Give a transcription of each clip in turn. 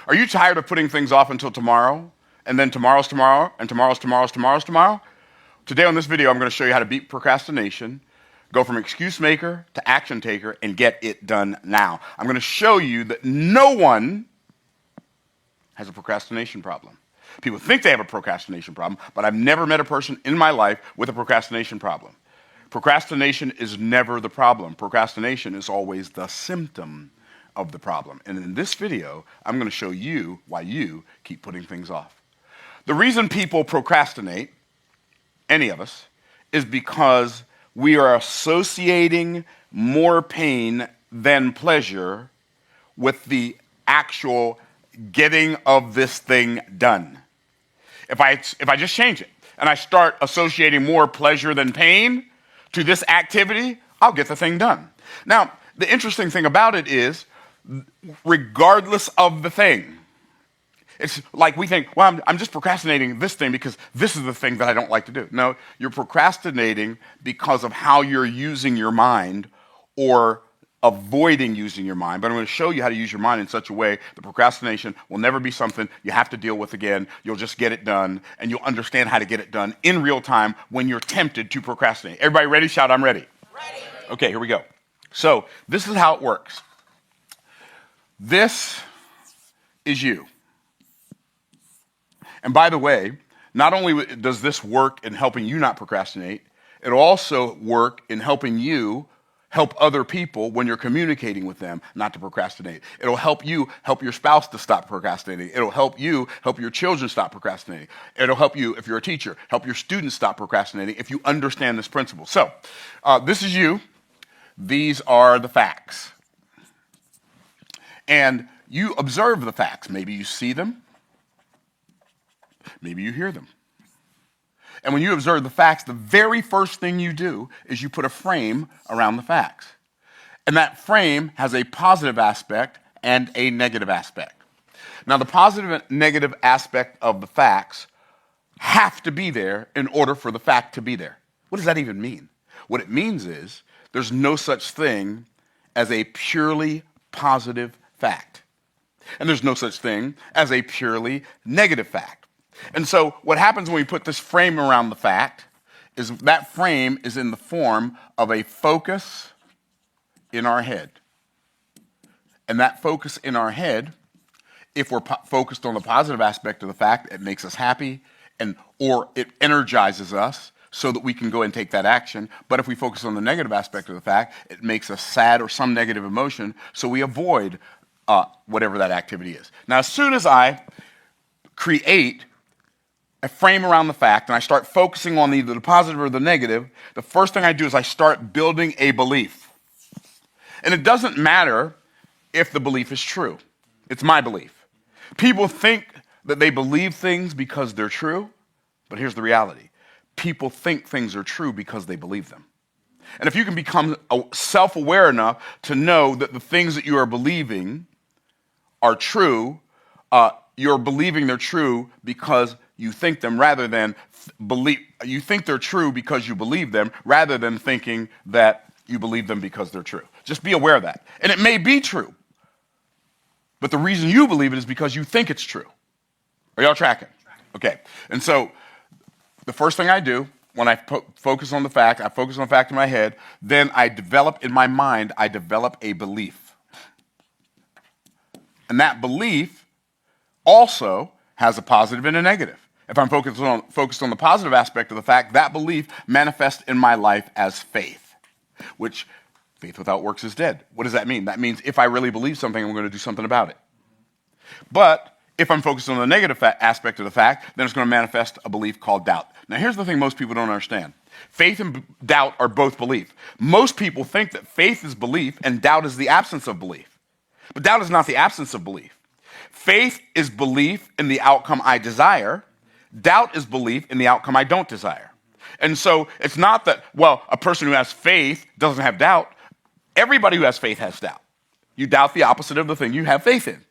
Are you tired of putting things off until tomorrow? And then tomorrow's tomorrow, and tomorrow's tomorrow? Today on this video, I'm going to show you how to beat procrastination, go from excuse maker to action taker, and get it done now. I'm going to show you that no one has a procrastination problem. People think they have a procrastination problem, but I've never met a person in my life with a procrastination problem. Procrastination is never the problem. Procrastination is always the symptom of the problem. And in this video, I'm going to show you why you keep putting things off. The reason people procrastinate, any of us, is because we are associating more pain than pleasure with the actual getting of this thing done. If I just change it and I start associating more pleasure than pain to this activity, I'll get the thing done. Now, the interesting thing about it is, regardless of the thing, it's like we think, well, I'm just procrastinating this thing because this is the thing that I don't like to do. No, you're procrastinating because of how you're using your mind or avoiding using your mind. But I'm going to show you how to use your mind in such a way that procrastination will never be something you have to deal with again. You'll just get it done, and you'll understand how to get it done in real time when you're tempted to procrastinate. Everybody ready? Shout, I'm ready. Ready. Okay, here we go. So this is how it works. This is you. And by the way, not only does this work in helping you not procrastinate, it'll also work in helping you help other people when you're communicating with them not to procrastinate. It'll help you help your spouse to stop procrastinating. It'll help you help your children stop procrastinating. It'll help you, if you're a teacher, help your students stop procrastinating if you understand this principle. So, this is you. These are the facts. And you observe the facts. Maybe you see them. Maybe you hear them. And when you observe the facts, the very first thing you do is you put a frame around the facts. And that frame has a positive aspect and a negative aspect. Now, the positive and negative aspect of the facts have to be there in order for the fact to be there. What does that even mean? What it means is there's no such thing as a purely positive fact. And there's no such thing as a purely negative fact. And so what happens when we put this frame around the fact is that frame is in the form of a focus in our head. And that focus in our head, if we're focused on the positive aspect of the fact, it makes us happy or it energizes us so that we can go and take that action. But if we focus on the negative aspect of the fact, it makes us sad or some negative emotion, so we avoid whatever that activity is. Now, as soon as I create a frame around the fact and I start focusing on either the positive or the negative, the first thing I do is I start building a belief. And it doesn't matter if the belief is true. It's my belief. People think that they believe things because they're true, but here's the reality. People think things are true because they believe them. And if you can become self-aware enough to know that the things that you are believing are true, you're believing they're true because you think them rather than you think they're true because you believe them rather than thinking that you believe them because they're true. Just be aware of that. And it may be true, but the reason you believe it is because you think it's true. Are y'all tracking? Okay. And so the first thing I do when I focus on the fact, I focus on the fact in my head, then I develop in my mind, I develop a belief. And that belief also has a positive and a negative. If I'm focused on the positive aspect of the fact, that belief manifests in my life as faith, which faith without works is dead. What does that mean? That means if I really believe something, I'm going to do something about it. But if I'm focused on the negative aspect of the fact, then it's going to manifest a belief called doubt. Now, here's the thing most people don't understand. Faith and doubt are both belief. Most people think that faith is belief and doubt is the absence of belief. But doubt is not the absence of belief. Faith is belief in the outcome I desire. Doubt is belief in the outcome I don't desire. And so it's not that, well, a person who has faith doesn't have doubt. Everybody who has faith has doubt. You doubt the opposite of the thing you have faith in.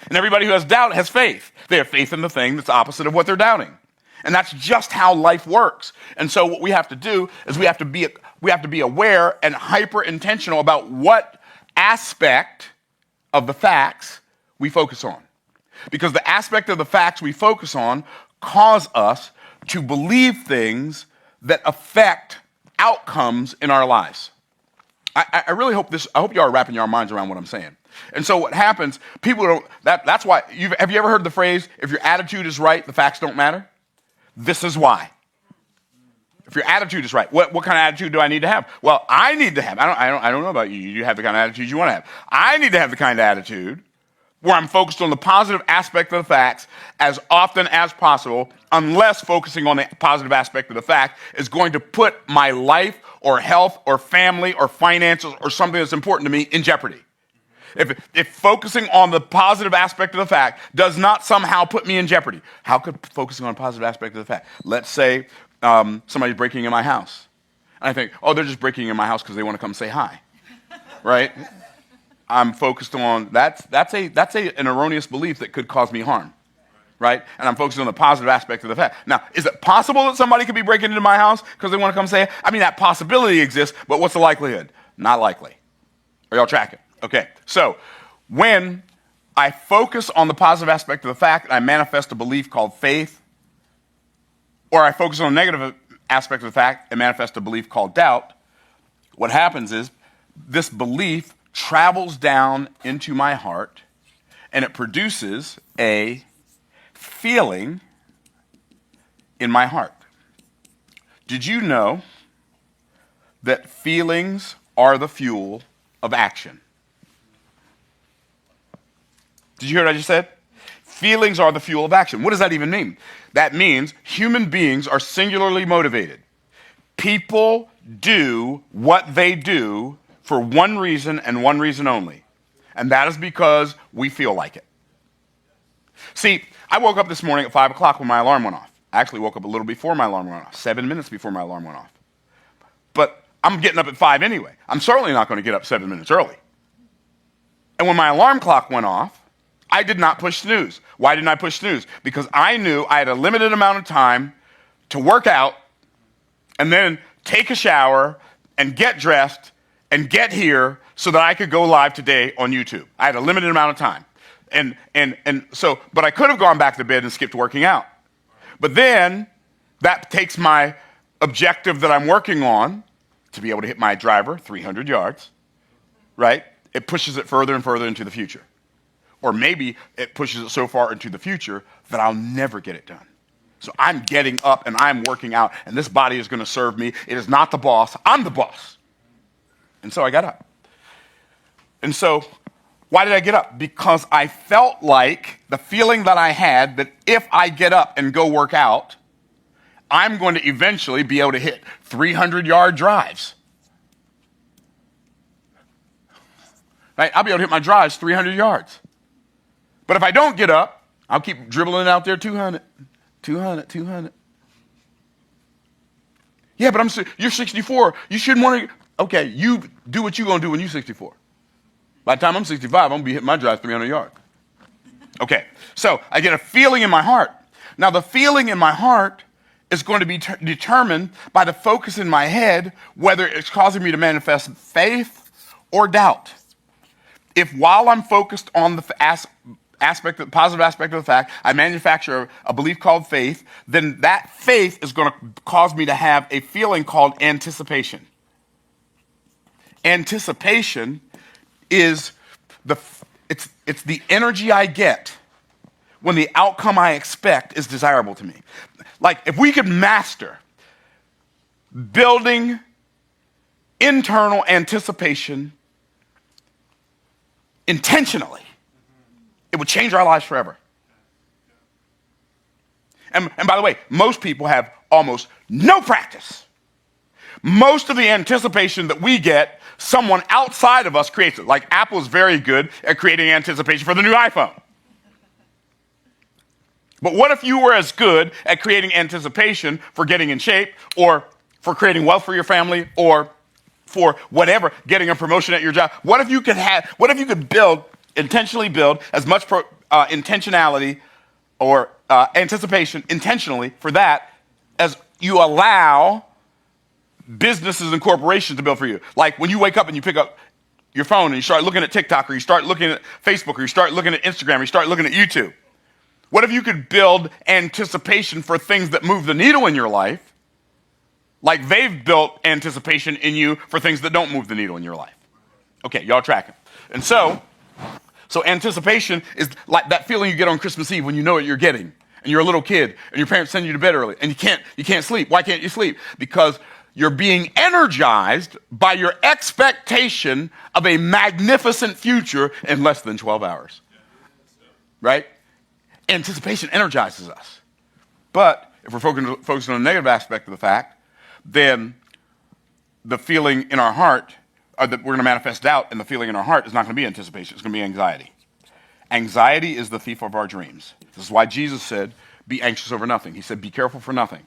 And everybody who has doubt has faith. They have faith in the thing that's opposite of what they're doubting. And that's just how life works. And so what we have to do is we have to be aware and hyper intentional about what aspect of the facts we focus on. Because the aspect of the facts we focus on cause us to believe things that affect outcomes in our lives. I really hope I hope you are wrapping your minds around what I'm saying. And so what happens, people don't, that's why, have you ever heard the phrase, if your attitude is right, the facts don't matter? This is why. If your attitude is right, what kind of attitude do I need to have? Well, I need to have, I don't know about you, you have the kind of attitude you want to have. I need to have the kind of attitude where I'm focused on the positive aspect of the facts as often as possible, unless focusing on the positive aspect of the fact is going to put my life or health or family or finances or something that's important to me in jeopardy. If focusing on the positive aspect of the fact does not somehow put me in jeopardy, how could focusing on a positive aspect of the fact? Let's say somebody's breaking in my house. And I think, oh, they're just breaking in my house because they want to come say hi, right? I'm focused on, that's an erroneous belief that could cause me harm, right? And I'm focused on the positive aspect of the fact. Now, is it possible that somebody could be breaking into my house because they want to come say, I mean, that possibility exists, but what's the likelihood? Not likely. Are y'all tracking? Okay, so when I focus on the positive aspect of the fact, I manifest a belief called faith, or I focus on the negative aspect of the fact and manifest a belief called doubt, what happens is this belief travels down into my heart and it produces a feeling in my heart. Did you know that feelings are the fuel of action? Did you hear what I just said? Feelings are the fuel of action. What does that even mean? That means human beings are singularly motivated. People do what they do for one reason and one reason only, and that is because we feel like it. See, I woke up this morning at 5 o'clock when my alarm went off. I actually woke up a little before my alarm went off, 7 minutes before my alarm went off. But I'm getting up at 5 anyway. I'm certainly not going to get up 7 minutes early. And when my alarm clock went off, I did not push snooze. Why didn't I push snooze? Because I knew I had a limited amount of time to work out and then take a shower and get dressed and get here so that I could go live today on YouTube. I had a limited amount of time. But I could have gone back to bed and skipped working out. But then that takes my objective that I'm working on to be able to hit my driver 300 yards, right? It pushes it further and further into the future. Or maybe it pushes it so far into the future that I'll never get it done. So I'm getting up and I'm working out, and this body is going to serve me. It is not the boss. I'm the boss. And so I got up. And so why did I get up? Because I felt like the feeling that I had that if I get up and go work out, I'm going to eventually be able to hit 300-yard drives. Right? I'll be able to hit my drives 300 yards. But if I don't get up, I'll keep dribbling out there 200, 200. Yeah, but you're 64. You shouldn't want to. Okay, you do what you're going to do when you're 64. By the time I'm 65, I'm going to be hitting my drive 300 yards. Okay, so I get a feeling in my heart. Now, the feeling in my heart is going to be determined by the focus in my head, whether it's causing me to manifest faith or doubt. If while I'm focused on the positive aspect of the fact, I manufacture a belief called faith, then that faith is going to cause me to have a feeling called anticipation. Anticipation is it's the energy I get when the outcome I expect is desirable to me. Like if we could master building internal anticipation intentionally, it would change our lives forever. And by the way, most people have almost no practice. Most of the anticipation that we get, someone outside of us creates it. Like Apple is very good at creating anticipation for the new iPhone. But what if you were as good at creating anticipation for getting in shape, or for creating wealth for your family, or for whatever, getting a promotion at your job? What if you could intentionally build as much intentionality or anticipation intentionally for that as you allow businesses and corporations to build for you? Like when you wake up and you pick up your phone and you start looking at TikTok, or you start looking at Facebook, or you start looking at Instagram, or you start looking at YouTube. What if you could build anticipation for things that move the needle in your life, like they've built anticipation in you for things that don't move the needle in your life? Okay, y'all tracking. And so anticipation is like that feeling you get on Christmas Eve when you know what you're getting, and you're a little kid, and your parents send you to bed early, and you can't sleep. Why can't you sleep? Because you're being energized by your expectation of a magnificent future in less than 12 hours. Right? Anticipation energizes us. But if we're focused on the negative aspect of the fact, then the feeling in our heart, or that we're going to manifest doubt, and the feeling in our heart is not going to be anticipation. It's going to be anxiety. Anxiety is the thief of our dreams. This is why Jesus said, be anxious over nothing. He said, be careful for nothing.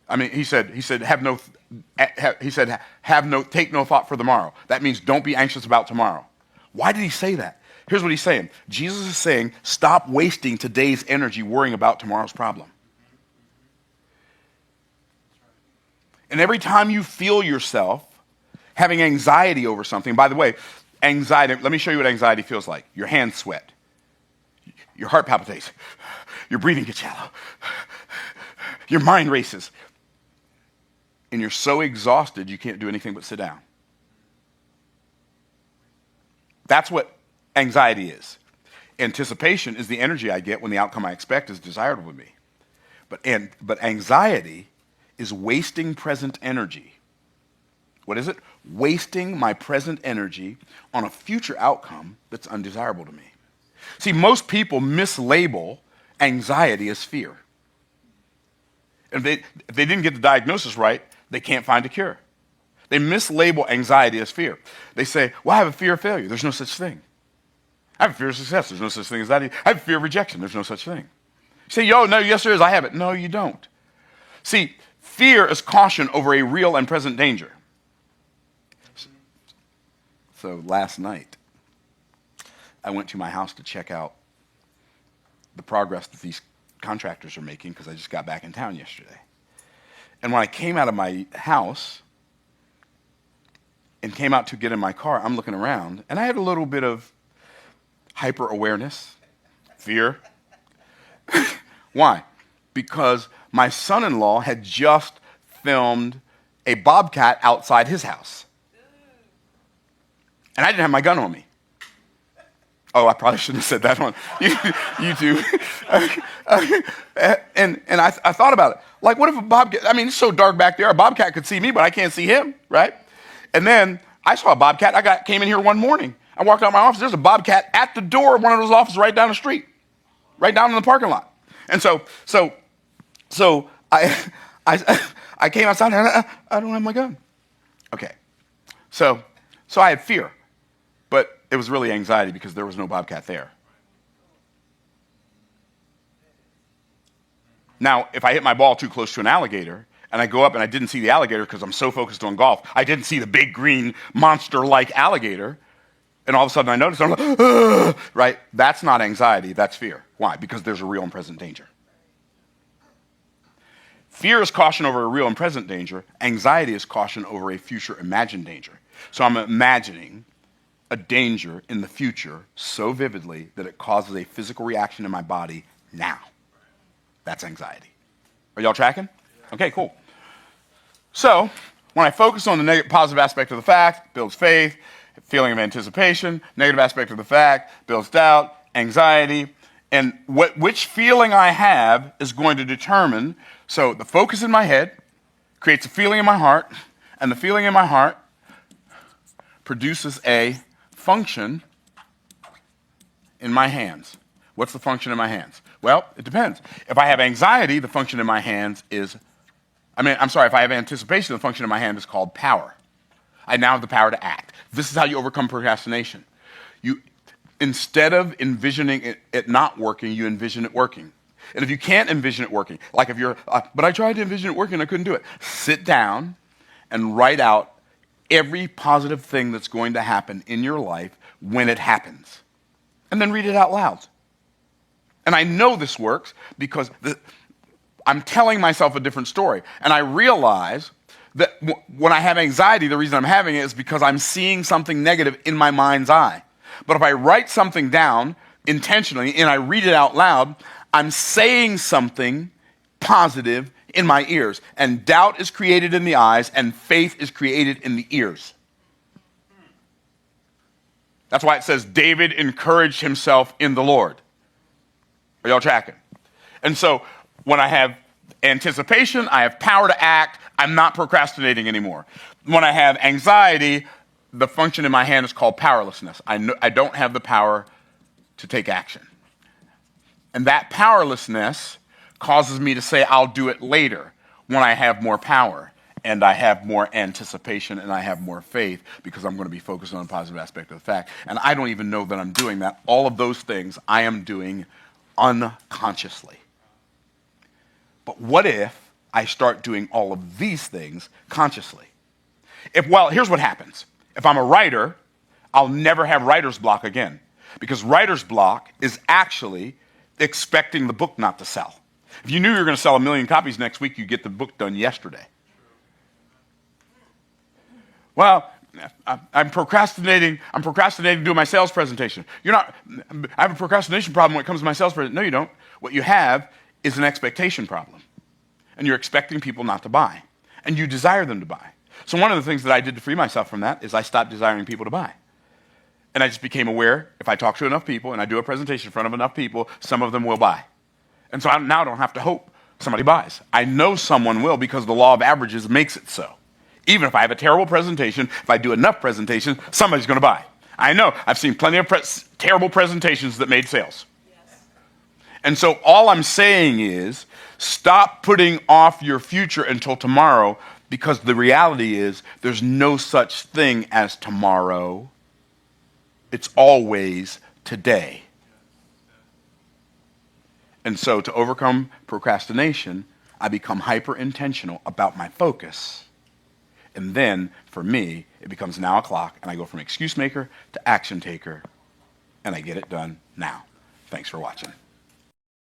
I mean, he said, take no thought for the morrow. That means don't be anxious about tomorrow. Why did he say that? Here's what he's saying. Jesus is saying, stop wasting today's energy worrying about tomorrow's problem. And every time you feel yourself having anxiety over something, by the way, anxiety, let me show you what anxiety feels like. Your hands sweat. Your heart palpitates. Your breathing gets shallow. Your mind races. And you're so exhausted you can't do anything but sit down. That's what anxiety is. Anticipation is the energy I get when the outcome I expect is desirable to me. But anxiety is wasting present energy. What is it? Wasting my present energy on a future outcome that's undesirable to me. See, most people mislabel anxiety as fear. And if they didn't get the diagnosis right, they can't find a cure. They mislabel anxiety as fear. They say, well, I have a fear of failure. There's no such thing. I have a fear of success. There's no such thing as that. I have a fear of rejection. There's no such thing. You say, yo, no, yes, there is. I have it. No, you don't. See, fear is caution over a real and present danger. So last night, I went to my house to check out the progress that these contractors are making because I just got back in town yesterday. And when I came out of my house and came out to get in my car, I'm looking around, and I had a little bit of hyper-awareness, fear. Why? Because my son-in-law had just filmed a bobcat outside his house. And I didn't have my gun on me. Oh, I probably shouldn't have said that on YouTube. And I thought about it. Like, what if a bobcat, I mean, it's so dark back there, a bobcat could see me, but I can't see him, right? And then I saw a bobcat. Came in here one morning. I walked out of my office. There's a bobcat at the door of one of those offices right down the street, right down in the parking lot. And so I came outside and I don't have my gun. Okay. So I had fear, but it was really anxiety because there was no bobcat there. Now, if I hit my ball too close to an alligator and I go up and I didn't see the alligator because I'm so focused on golf, I didn't see the big green monster-like alligator, and all of a sudden I notice, I'm like, ugh, right? That's not anxiety, that's fear. Why? Because there's a real and present danger. Fear is caution over a real and present danger. Anxiety is caution over a future imagined danger. So I'm imagining a danger in the future so vividly that it causes a physical reaction in my body now. That's anxiety. Are y'all tracking? Okay, cool. So when I focus on the positive aspect of the fact, builds faith, feeling of anticipation. Negative aspect of the fact builds doubt, anxiety, and which feeling I have is going to determine. So the focus in my head creates a feeling in my heart, and the feeling in my heart produces a function in my hands. What's the function in my hands? Well, it depends. If I have anxiety, the function in my hands is, if I have anticipation, the function in my hand is called power. I now have the power to act. This is how you overcome procrastination. Instead of envisioning it not working, you envision it working. And if you can't envision it working, like if you're, but I tried to envision it working and I couldn't do it, sit down and write out every positive thing that's going to happen in your life when it happens. And then read it out loud. And I know this works because I'm telling myself a different story. And I realize that when I have anxiety, the reason I'm having it is because I'm seeing something negative in my mind's eye. But if I write something down intentionally and I read it out loud, I'm saying something positive in my ears. And doubt is created in the eyes, and faith is created in the ears. That's why it says David encouraged himself in the Lord. Are y'all tracking? And so when I have anticipation, I have power to act, I'm not procrastinating anymore. When I have anxiety, the function in my hand is called powerlessness. I don't have the power to take action. And that powerlessness causes me to say I'll do it later when I have more power and I have more anticipation and I have more faith because I'm going to be focused on a positive aspect of the fact. And I don't even know that I'm doing that. All of those things I am doing unconsciously. But what if I start doing all of these things consciously? Here's what happens. If I'm a writer, I'll never have writer's block again. Because writer's block is actually expecting the book not to sell. If you knew you were going to sell 1 million copies next week, you'd get the book done yesterday. Well, I'm procrastinating doing my sales presentation. I have a procrastination problem when it comes to my sales presentation. No, you don't. What you have is an expectation problem. And you're expecting people not to buy. And you desire them to buy. So one of the things that I did to free myself from that is I stopped desiring people to buy. And I just became aware, if I talk to enough people and I do a presentation in front of enough people, some of them will buy. And so I now don't have to hope somebody buys. I know someone will because the law of averages makes it so. Even if I have a terrible presentation, if I do enough presentations, somebody's going to buy. I know. I've seen plenty of terrible presentations that made sales. Yes. And so all I'm saying is stop putting off your future until tomorrow, because the reality is there's no such thing as tomorrow. It's always today. And so to overcome procrastination, I become hyper-intentional about my focus. And then, for me, it becomes now o'clock, and I go from excuse maker to action taker, and I get it done now. Thanks for watching.